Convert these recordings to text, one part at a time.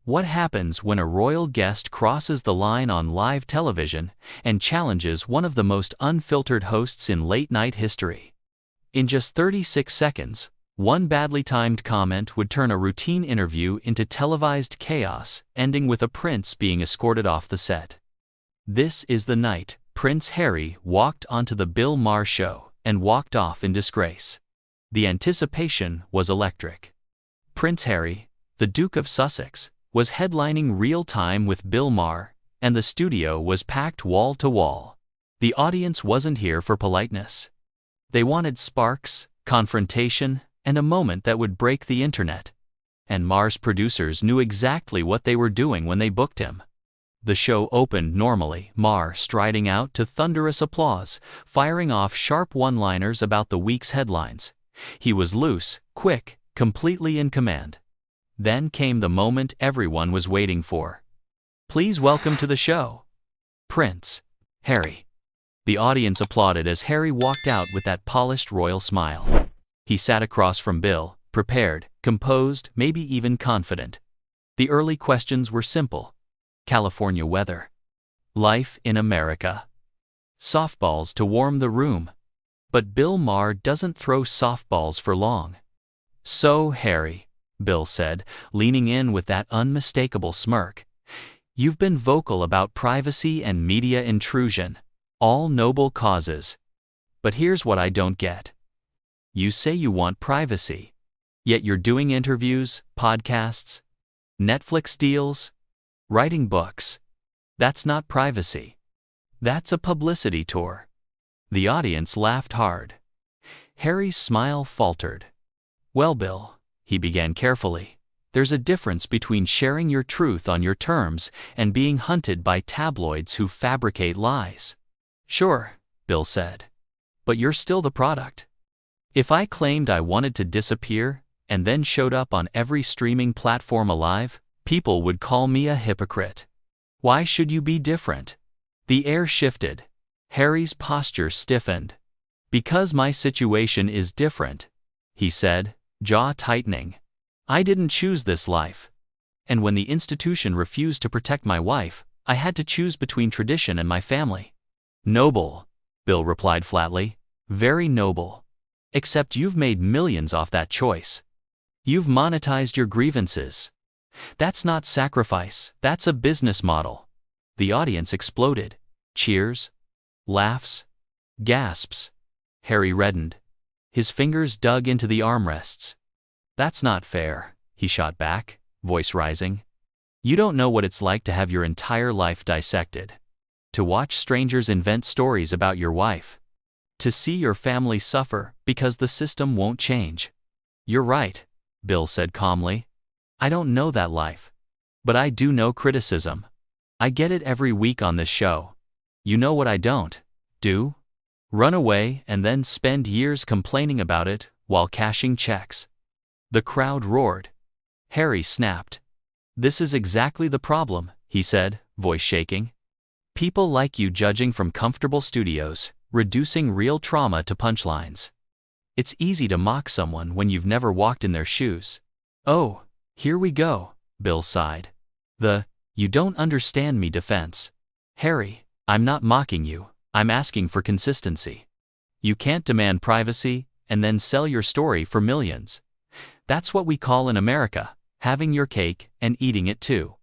What happens when a royal guest crosses the line on live television and challenges one of the most unfiltered hosts in late-night history? In just 36 seconds, one badly timed comment would turn a routine interview into televised chaos, ending with a prince being escorted off the set. This is the night Prince Harry walked onto the Bill Maher show and walked off in disgrace. The anticipation was electric. Prince Harry, the Duke of Sussex, was headlining real-time with Bill Maher, and the studio was packed wall to wall. The audience wasn't here for politeness. They wanted sparks, confrontation, and a moment that would break the internet. And Maher's producers knew exactly what they were doing when they booked him. The show opened normally, Maher striding out to thunderous applause, firing off sharp one-liners about the week's headlines. He was loose, quick, completely in command. Then came the moment everyone was waiting for. "Please welcome to the show, Prince Harry." The audience applauded as Harry walked out with that polished royal smile. He sat across from Bill, prepared, composed, maybe even confident. The early questions were simple. California weather. Life in America. Softballs to warm the room. But Bill Maher doesn't throw softballs for long. "So, Harry," Bill said, leaning in with that unmistakable smirk, "you've been vocal about privacy and media intrusion, all noble causes. But here's what I don't get. You say you want privacy, yet you're doing interviews, podcasts, Netflix deals, writing books. That's not privacy. That's a publicity tour." The audience laughed hard. Harry's smile faltered. "Well, Bill," he began carefully, "there's a difference between sharing your truth on your terms and being hunted by tabloids who fabricate lies." "Sure," Bill said. "But you're still the product. If I claimed I wanted to disappear and then showed up on every streaming platform alive, people would call me a hypocrite. Why should you be different?" The air shifted. Harry's posture stiffened. "Because my situation is different," he said, jaw tightening. "I didn't choose this life. And when the institution refused to protect my wife, I had to choose between tradition and my family." "Noble," Bill replied flatly. "Very noble. Except you've made millions off that choice. You've monetized your grievances. That's not sacrifice, that's a business model." The audience exploded. Cheers, laughs, gasps. Harry reddened. His fingers dug into the armrests. "That's not fair," he shot back, voice rising. "You don't know what it's like to have your entire life dissected. To watch strangers invent stories about your wife. To see your family suffer because the system won't change." "You're right," Bill said calmly. "I don't know that life. But I do know criticism. I get it every week on this show. You know what I don't do? Run away and then spend years complaining about it while cashing checks." The crowd roared. Harry snapped. "This is exactly the problem," he said, voice shaking. "People like you judging from comfortable studios, reducing real trauma to punchlines. It's easy to mock someone when you've never walked in their shoes." "Oh, here we go," Bill sighed. "The, you don't understand me defense. Harry, I'm not mocking you, I'm asking for consistency. You can't demand privacy and then sell your story for millions. That's what we call in America, having your cake and eating it too."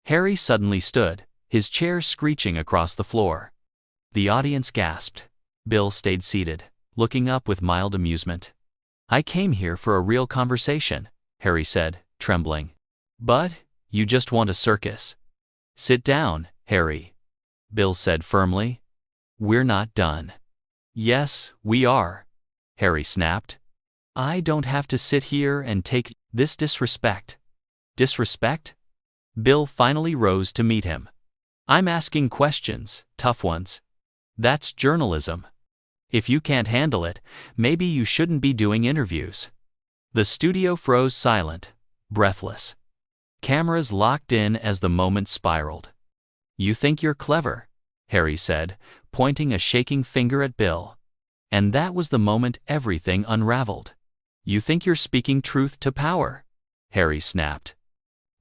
Harry suddenly stood, his chair screeching across the floor. The audience gasped. Bill stayed seated, looking up with mild amusement. "I came here for a real conversation," Harry said, trembling. "But, you just want a circus." "Sit down, Harry," Bill said firmly. "We're not done." "Yes, we are," Harry snapped. "I don't have to sit here and take this disrespect." "Disrespect?" Bill finally rose to meet him. "I'm asking questions, tough ones. That's journalism. If you can't handle it, maybe you shouldn't be doing interviews." The studio froze silent, breathless. Cameras locked in as the moment spiraled. "You think you're clever," Harry said, pointing a shaking finger at Bill. And that was the moment everything unraveled. "You think you're speaking truth to power," Harry snapped.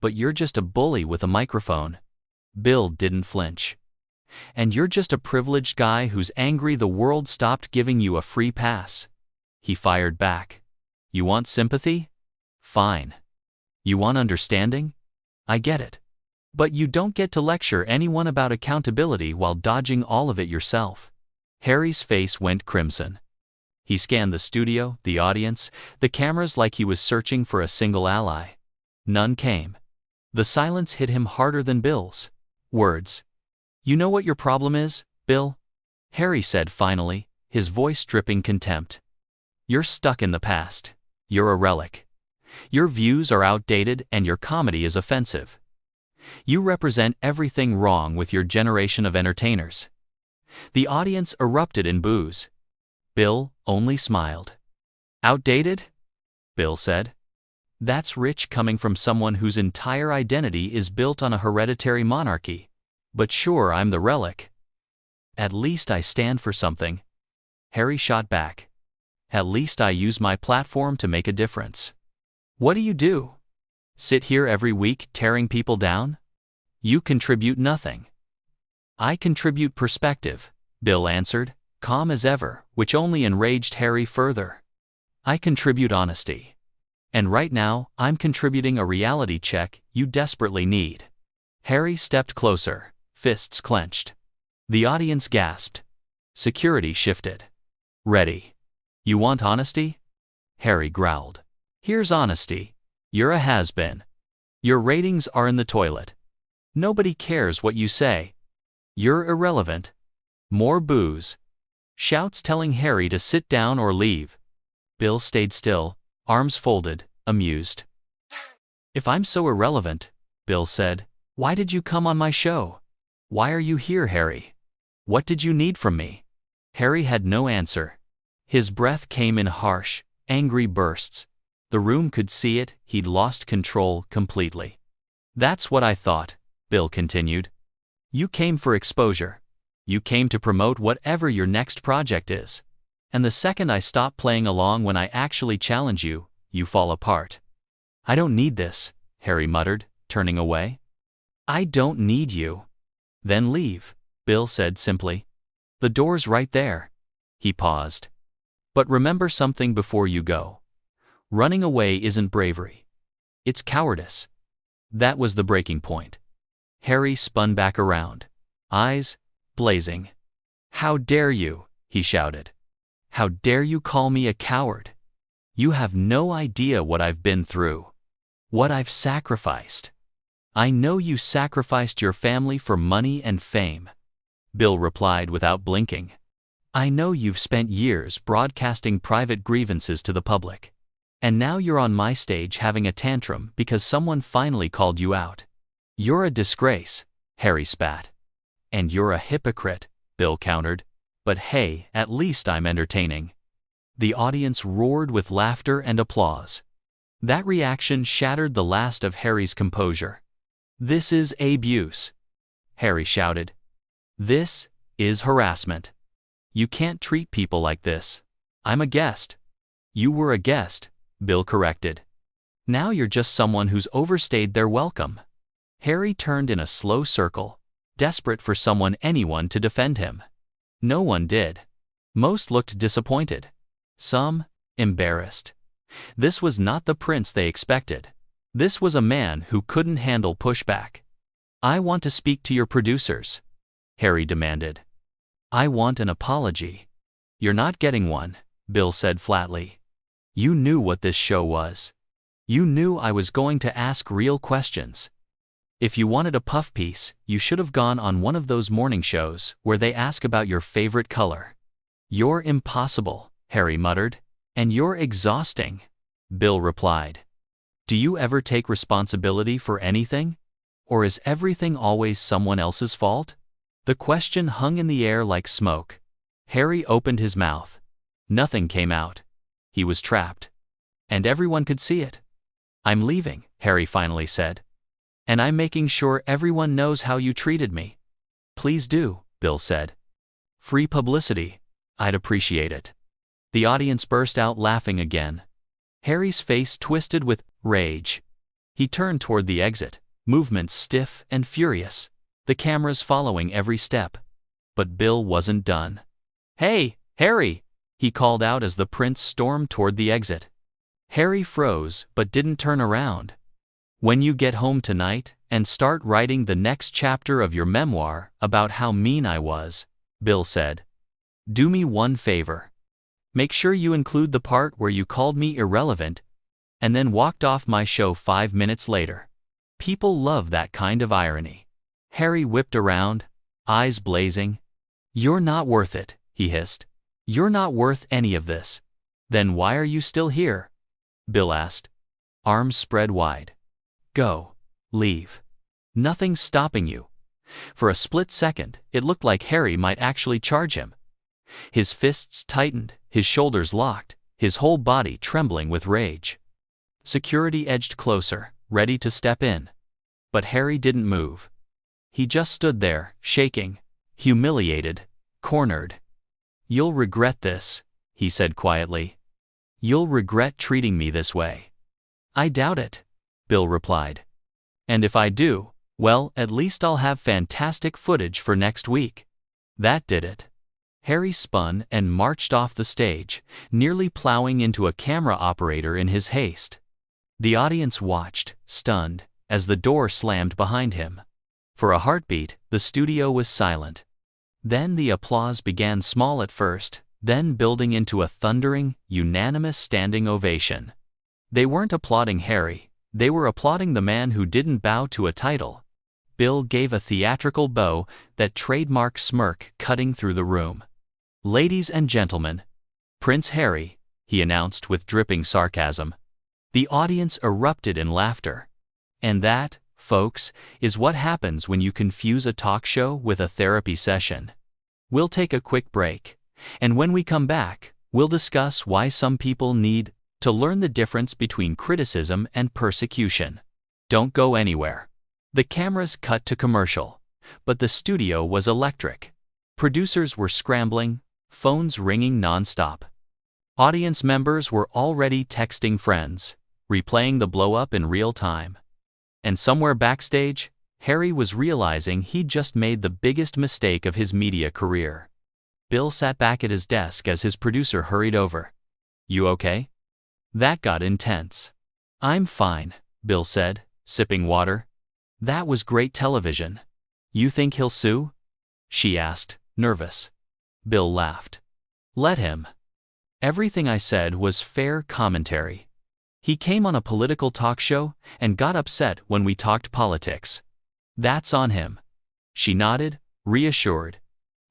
But you're just a bully with a microphone. Bill didn't flinch. And you're just a privileged guy who's angry the world stopped giving you a free pass. He fired back. You want sympathy? Fine. You want understanding? I get it. But you don't get to lecture anyone about accountability while dodging all of it yourself. Harry's face went crimson. He scanned the studio, the audience, the cameras like he was searching for a single ally. None came. The silence hit him harder than Bill's words. You know what your problem is, Bill? Harry said finally, his voice dripping contempt. You're stuck in the past. You're a relic. Your views are outdated and your comedy is offensive. You represent everything wrong with your generation of entertainers. The audience erupted in boos. Bill only smiled. Outdated? Bill said. That's rich coming from someone whose entire identity is built on a hereditary monarchy. But sure, I'm the relic. At least I stand for something. Harry shot back. At least I use my platform to make a difference. What do you do? Sit here every week tearing people down? You contribute nothing. I contribute perspective, Bill answered, calm as ever, which only enraged Harry further. I contribute honesty. And right now, I'm contributing a reality check you desperately need. Harry stepped closer, fists clenched. The audience gasped. Security shifted. Ready. You want honesty? Harry growled. Here's honesty. You're a has-been. Your ratings are in the toilet. Nobody cares what you say. You're irrelevant. More boos. Shouts telling Harry to sit down or leave. Bill stayed still, arms folded, amused. If I'm so irrelevant, Bill said, why did you come on my show? Why are you here, Harry? What did you need from me? Harry had no answer. His breath came in harsh, angry bursts. The room could see it, he'd lost control completely. That's what I thought, Bill continued. You came for exposure. You came to promote whatever your next project is. And the second I stop playing along when I actually challenge you, you fall apart. I don't need this, Harry muttered, turning away. I don't need you. Then leave, Bill said simply. The door's right there. He paused. But remember something before you go. Running away isn't bravery. It's cowardice. That was the breaking point. Harry spun back around, eyes blazing. How dare you, he shouted. How dare you call me a coward? You have no idea what I've been through. What I've sacrificed. I know you sacrificed your family for money and fame. Bill replied without blinking. I know you've spent years broadcasting private grievances to the public. And now you're on my stage having a tantrum because someone finally called you out. You're a disgrace, Harry spat. And you're a hypocrite, Bill countered. But hey, at least I'm entertaining. The audience roared with laughter and applause. That reaction shattered the last of Harry's composure. This is abuse, Harry shouted. This is harassment. You can't treat people like this. I'm a guest. You were a guest, Bill corrected. Now you're just someone who's overstayed their welcome. Harry turned in a slow circle, desperate for anyone to defend him. No one did. Most looked disappointed. Some, embarrassed. This was not the prince they expected. This was a man who couldn't handle pushback. I want to speak to your producers, Harry demanded. I want an apology. You're not getting one, Bill said flatly. You knew what this show was. You knew I was going to ask real questions. If you wanted a puff piece, you should have gone on one of those morning shows where they ask about your favorite color. You're impossible, Harry muttered. And you're exhausting, Bill replied. Do you ever take responsibility for anything? Or is everything always someone else's fault? The question hung in the air like smoke. Harry opened his mouth. Nothing came out. He was trapped. And everyone could see it. I'm leaving, Harry finally said. And I'm making sure everyone knows how you treated me. Please do, Bill said. Free publicity. I'd appreciate it. The audience burst out laughing again. Harry's face twisted with rage. He turned toward the exit, movements stiff and furious, the cameras following every step. But Bill wasn't done. "Hey, Harry!" he called out as the prince stormed toward the exit. Harry froze but didn't turn around. "When you get home tonight and start writing the next chapter of your memoir about how mean I was," Bill said, "do me one favor. Make sure you include the part where you called me irrelevant and then walked off my show 5 minutes later." People love that kind of irony. Harry whipped around, eyes blazing. "You're not worth it," he hissed. "You're not worth any of this." "Then why are you still here?" Bill asked, arms spread wide. "Go. Leave. Nothing's stopping you." For a split second, it looked like Harry might actually charge him. His fists tightened, his shoulders locked, his whole body trembling with rage. Security edged closer, ready to step in. But Harry didn't move. He just stood there, shaking, humiliated, cornered. "You'll regret this," he said quietly. "You'll regret treating me this way." "I doubt it," Bill replied. "And if I do, well, at least I'll have fantastic footage for next week." That did it. Harry spun and marched off the stage, nearly plowing into a camera operator in his haste. The audience watched, stunned, as the door slammed behind him. For a heartbeat, the studio was silent. Then the applause began small at first, then building into a thundering, unanimous standing ovation. They weren't applauding Harry, they were applauding the man who didn't bow to a title. Bill gave a theatrical bow, that trademark smirk cutting through the room. "Ladies and gentlemen, Prince Harry," he announced with dripping sarcasm. The audience erupted in laughter. And that, folks, is what happens when you confuse a talk show with a therapy session. We'll take a quick break, and when we come back, we'll discuss why some people need to learn the difference between criticism and persecution. Don't go anywhere. The cameras cut to commercial, but the studio was electric. Producers were scrambling, phones ringing nonstop. Audience members were already texting friends, replaying the blow-up in real time. And somewhere backstage, Harry was realizing he'd just made the biggest mistake of his media career. Bill sat back at his desk as his producer hurried over. "You okay?" That got intense. "I'm fine," Bill said, sipping water. "That was great television." "You think he'll sue?" she asked, nervous. Bill laughed. "Let him. Everything I said was fair commentary. He came on a political talk show and got upset when we talked politics. That's on him." She nodded, reassured.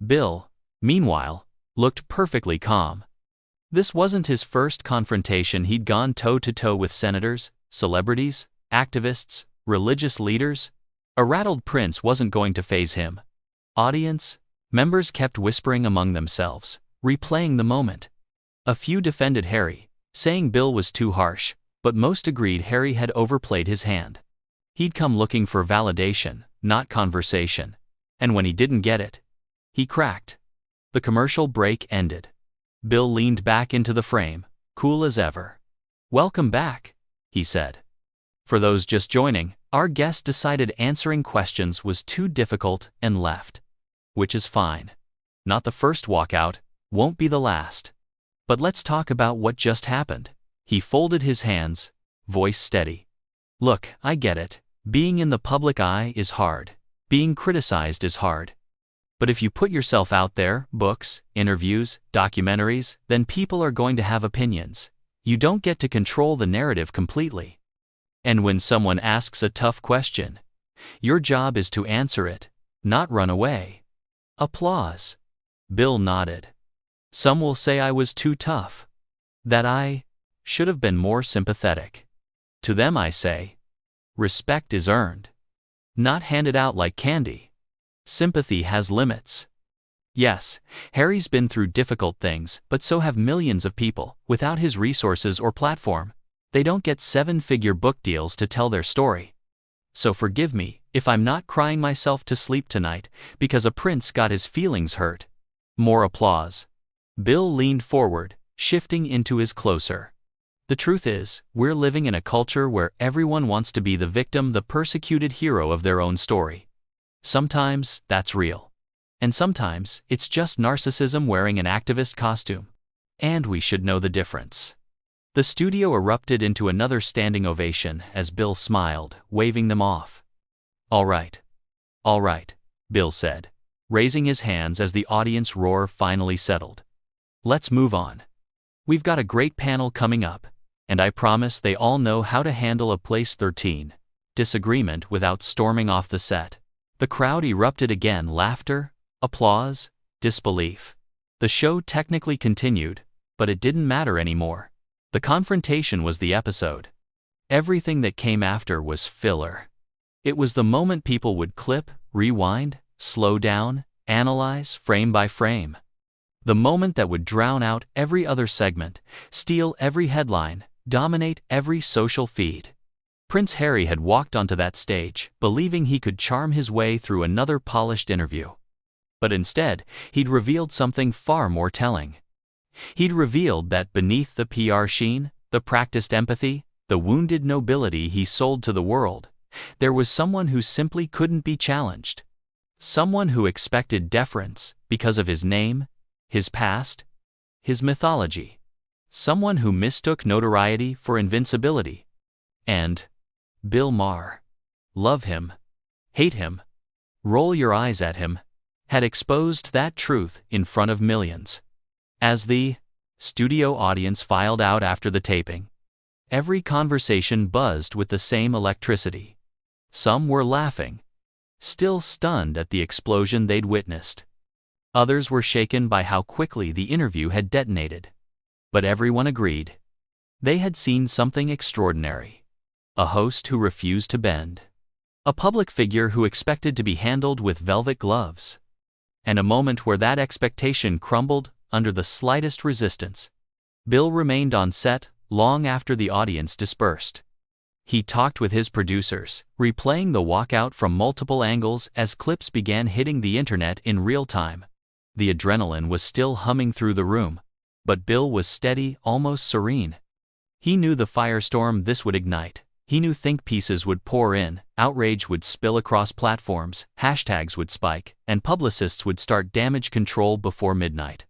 Bill, meanwhile, looked perfectly calm. This wasn't his first confrontation. He'd gone toe-to-toe with senators, celebrities, activists, religious leaders. A rattled prince wasn't going to faze him. Audience members kept whispering among themselves, replaying the moment. A few defended Harry, saying Bill was too harsh, but most agreed Harry had overplayed his hand. He'd come looking for validation, not conversation. And when he didn't get it, he cracked. The commercial break ended. Bill leaned back into the frame, cool as ever. "Welcome back," he said. "For those just joining, our guest decided answering questions was too difficult and left. Which is fine. Not the first walkout, won't be the last. But let's talk about what just happened." He folded his hands, voice steady. "Look, I get it. Being in the public eye is hard. Being criticized is hard. But if you put yourself out there, books, interviews, documentaries, then people are going to have opinions. You don't get to control the narrative completely. And when someone asks a tough question, your job is to answer it, not run away." Applause. Bill nodded. "Some will say I was too tough. That I should have been more sympathetic. To them I say, respect is earned, not handed out like candy. Sympathy has limits." Yes, Harry's been through difficult things, but so have millions of people. Without his resources or platform, they don't get 7-figure book deals to tell their story. So forgive me if I'm not crying myself to sleep tonight because a prince got his feelings hurt. More applause. Bill leaned forward, shifting into his closer. The truth is, we're living in a culture where everyone wants to be the victim, the persecuted hero of their own story. Sometimes that's real. And sometimes it's just narcissism wearing an activist costume. And we should know the difference. The studio erupted into another standing ovation as Bill smiled, waving them off. All right, Bill said, raising his hands as the audience roar finally settled. Let's move on. We've got a great panel coming up, and I promise they all know how to handle a Place 13 disagreement without storming off the set. The crowd erupted again, laughter, applause, disbelief. The show technically continued, but it didn't matter anymore. The confrontation was the episode. Everything that came after was filler. It was the moment people would clip, rewind, slow down, analyze frame by frame. The moment that would drown out every other segment, steal every headline, dominate every social feed. Prince Harry had walked onto that stage, believing he could charm his way through another polished interview. But instead, he'd revealed something far more telling. He'd revealed that beneath the PR sheen, the practiced empathy, the wounded nobility he sold to the world, there was someone who simply couldn't be challenged. Someone who expected deference because of his name, his past, his mythology. Someone who mistook notoriety for invincibility. And Bill Maher, love him, hate him, roll your eyes at him, had exposed that truth in front of millions. As the studio audience filed out after the taping, every conversation buzzed with the same electricity. Some were laughing, still stunned at the explosion they'd witnessed. Others were shaken by how quickly the interview had detonated. But everyone agreed. They had seen something extraordinary. A host who refused to bend. A public figure who expected to be handled with velvet gloves. And a moment where that expectation crumbled under the slightest resistance. Bill remained on set long after the audience dispersed. He talked with his producers, replaying the walkout from multiple angles as clips began hitting the internet in real time. The adrenaline was still humming through the room, but Bill was steady, almost serene. He knew the firestorm this would ignite. He knew think pieces would pour in, outrage would spill across platforms, hashtags would spike, and publicists would start damage control before midnight.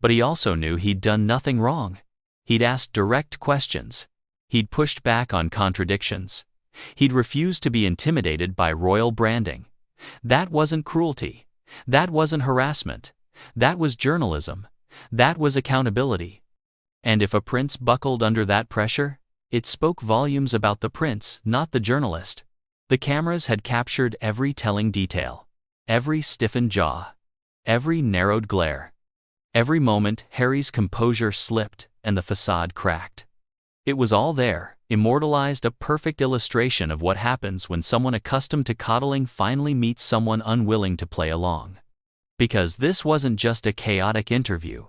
But he also knew he'd done nothing wrong. He'd asked direct questions. He'd pushed back on contradictions. He'd refused to be intimidated by royal branding. That wasn't cruelty. That wasn't harassment. That was journalism. That was accountability. And if a prince buckled under that pressure, it spoke volumes about the prince, not the journalist. The cameras had captured every telling detail, every stiffened jaw, every narrowed glare. Every moment Harry's composure slipped and the facade cracked. It was all there, immortalized, a perfect illustration of what happens when someone accustomed to coddling finally meets someone unwilling to play along. Because this wasn't just a chaotic interview.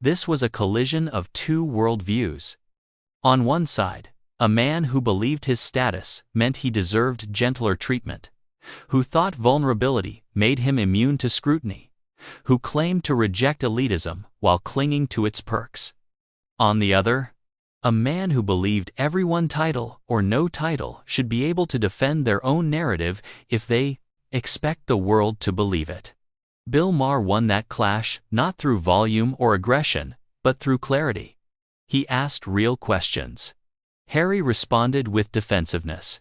This was a collision of two worldviews. On one side, a man who believed his status meant he deserved gentler treatment, who thought vulnerability made him immune to scrutiny, who claimed to reject elitism while clinging to its perks. On the other, a man who believed everyone, title or no title, should be able to defend their own narrative if they expect the world to believe it. Bill Maher won that clash not through volume or aggression, but through clarity. He asked real questions. Harry responded with defensiveness.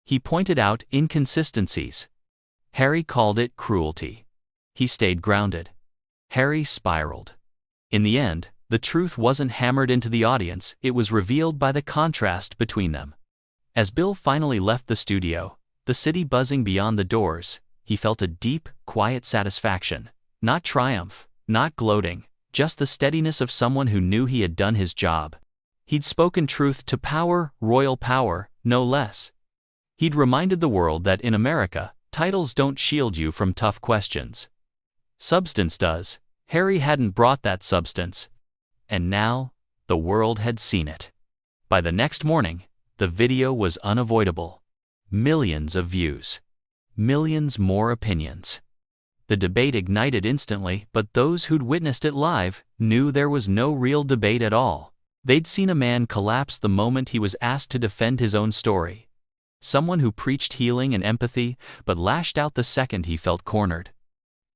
He pointed out inconsistencies. Harry called it cruelty. He stayed grounded. Harry spiraled. In the end, the truth wasn't hammered into the audience, it was revealed by the contrast between them. As Bill finally left the studio, the city buzzing beyond the doors, he felt a deep, quiet satisfaction. Not triumph, not gloating, just the steadiness of someone who knew he had done his job. He'd spoken truth to power, royal power, no less. He'd reminded the world that in America, titles don't shield you from tough questions. Substance does. Harry hadn't brought that substance. And now, the world had seen it. By the next morning, the video was unavoidable. Millions of views. Millions more opinions. The debate ignited instantly, but those who'd witnessed it live knew there was no real debate at all. They'd seen a man collapse the moment he was asked to defend his own story. Someone who preached healing and empathy, but lashed out the second he felt cornered.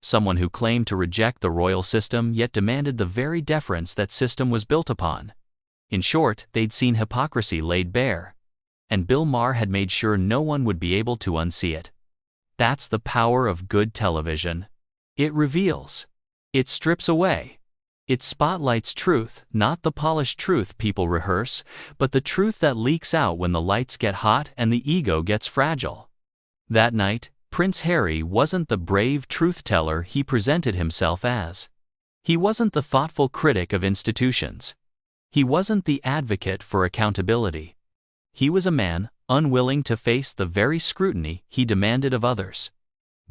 Someone who claimed to reject the royal system yet demanded the very deference that system was built upon. In short, they'd seen hypocrisy laid bare. And Bill Maher had made sure no one would be able to unsee it. That's the power of good television. It reveals. It strips away. It spotlights truth, not the polished truth people rehearse, but the truth that leaks out when the lights get hot and the ego gets fragile. That night, Prince Harry wasn't the brave truth-teller he presented himself as. He wasn't the thoughtful critic of institutions. He wasn't the advocate for accountability. He was a man, unwilling to face the very scrutiny he demanded of others.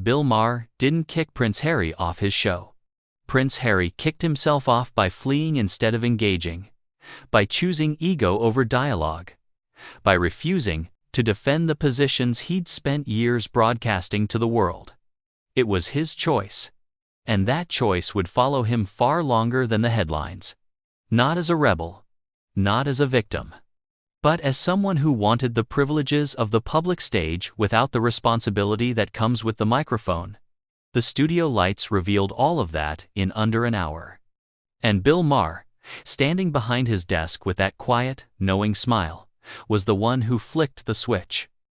Bill Maher didn't kick Prince Harry off his show. Prince Harry kicked himself off by fleeing instead of engaging, by choosing ego over dialogue, by refusing to defend the positions he'd spent years broadcasting to the world. It was his choice, and that choice would follow him far longer than the headlines. Not as a rebel, not as a victim, but as someone who wanted the privileges of the public stage without the responsibility that comes with the microphone. The studio lights revealed all of that in under an hour. And Bill Maher, standing behind his desk with that quiet, knowing smile, was the one who flicked the switch.